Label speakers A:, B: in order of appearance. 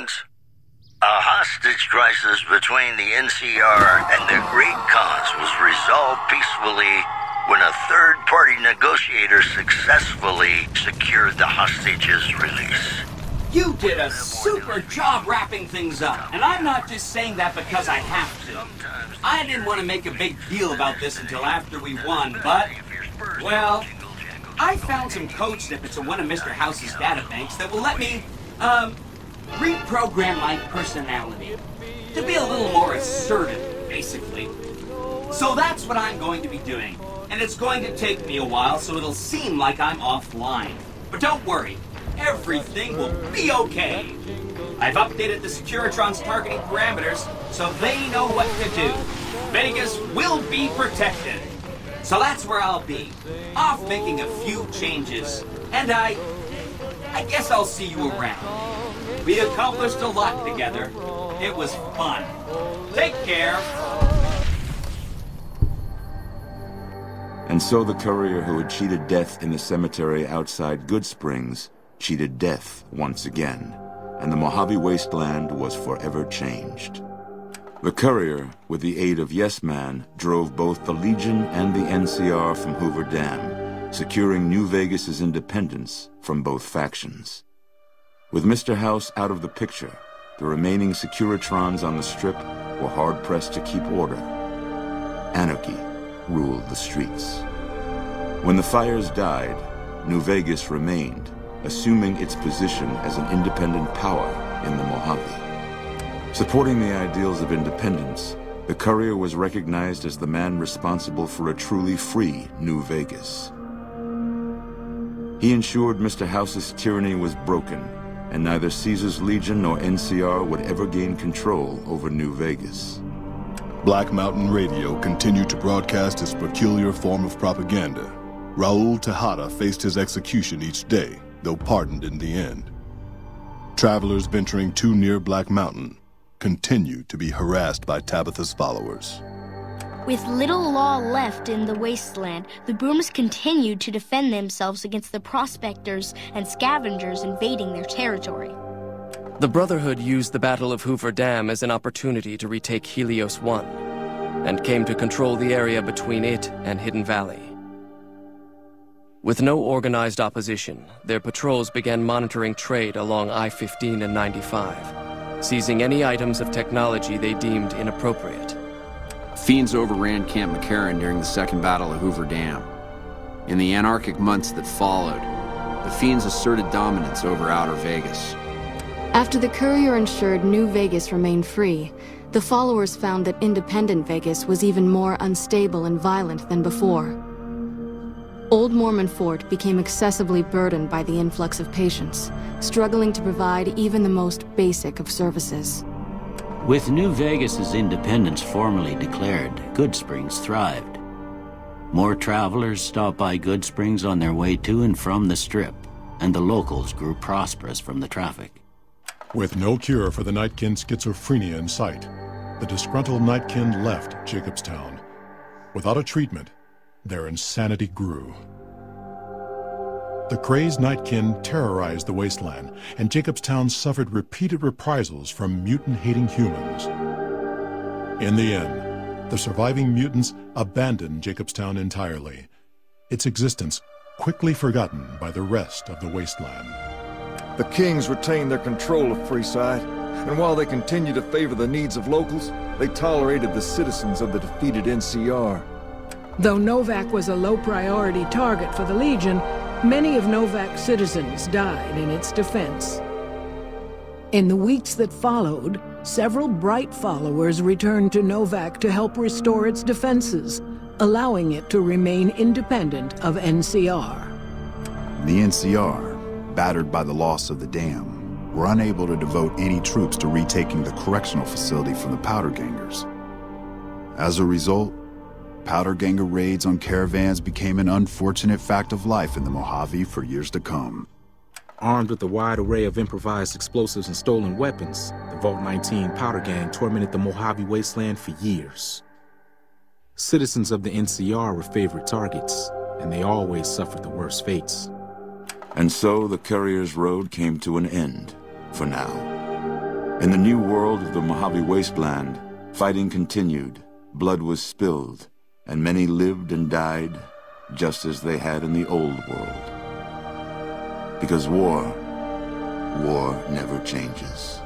A: Havent. A hostage crisis between the NCR and the Great Khans was resolved peacefully when a third-party negotiator successfully secured the hostages' release.
B: You did a super job wrapping things up, and I'm not just saying that because I have to. I didn't want to make a big deal about this until after we won, but, well, I found some code snippets in one of Mr. House's databanks that will let me, reprogram my personality to be a little more assertive, basically. So that's what I'm going to be doing, and it's going to take me a while, so it'll seem like I'm offline. But don't worry. Everything will be okay. I've updated the Securitron's targeting parameters so they know what to do. Vegas will be protected. So that's where I'll be. Off making a few changes. And I guess I'll see you around. We accomplished a lot together. It was fun. Take care.
C: And so the courier who had cheated death in the cemetery outside Goodsprings cheated death once again, and the Mojave Wasteland was forever changed. The courier, with the aid of Yes Man, drove both the Legion and the NCR from Hoover Dam, securing New Vegas's independence from both factions. With Mr. House out of the picture, the remaining Securitrons on the Strip were hard-pressed to keep order. Anarchy ruled the streets. When the fires died, New Vegas remained, assuming its position as an independent power in the Mojave. Supporting the ideals of independence, the courier was recognized as the man responsible for a truly free New Vegas. He ensured Mr. House's tyranny was broken, and neither Caesar's Legion nor NCR would ever gain control over New Vegas.
D: Black Mountain Radio continued to broadcast its peculiar form of propaganda. Raul Tejada faced his execution each day, though pardoned in the end. Travelers venturing too near Black Mountain continued to be harassed by Tabitha's followers.
E: With little law left in the wasteland, the Brooms continued to defend themselves against the prospectors and scavengers invading their territory.
F: The Brotherhood used the Battle of Hoover Dam as an opportunity to retake Helios 1, and came to control the area between it and Hidden Valley. With no organized opposition, their patrols began monitoring trade along I-15 and 95, seizing any items of technology they deemed inappropriate.
G: Fiends overran Camp McCarran during the Second Battle of Hoover Dam. In the anarchic months that followed, the Fiends asserted dominance over Outer Vegas.
H: After the courier ensured New Vegas remained free, the followers found that independent Vegas was even more unstable and violent than before. Old Mormon Fort became excessively burdened by the influx of patients, struggling to provide even the most basic of services.
I: With New Vegas's independence formally declared, Goodsprings thrived. More travelers stopped by Goodsprings on their way to and from the Strip, and the locals grew prosperous from the traffic.
D: With no cure for the Nightkin schizophrenia in sight, the disgruntled Nightkin left Jacobstown. Without a treatment, their insanity grew. The crazed Nightkin terrorized the wasteland, and Jacobstown suffered repeated reprisals from mutant-hating humans. In the end, the surviving mutants abandoned Jacobstown entirely, its existence quickly forgotten by the rest of the wasteland.
J: The Kings retained their control of Freeside, and while they continued to favor the needs of locals, they tolerated the citizens of the defeated NCR.
K: Though Novak was a low-priority target for the Legion, many of Novak's citizens died in its defense. In the weeks that followed, several bright followers returned to Novak to help restore its defenses, allowing it to remain independent of NCR.
L: The NCR, battered by the loss of the dam, were unable to devote any troops to retaking the correctional facility from the Powder Gangers. As a result, Powder Ganger raids on caravans became an unfortunate fact of life in the Mojave for years to come.
M: Armed with a wide array of improvised explosives and stolen weapons, the Vault 19 Powder Gang tormented the Mojave Wasteland for years. Citizens of the NCR were favorite targets, and they always suffered the worst fates.
C: And so the courier's road came to an end, for now. In the new world of the Mojave Wasteland, fighting continued, blood was spilled, and many lived and died just as they had in the old world. Because war never changes.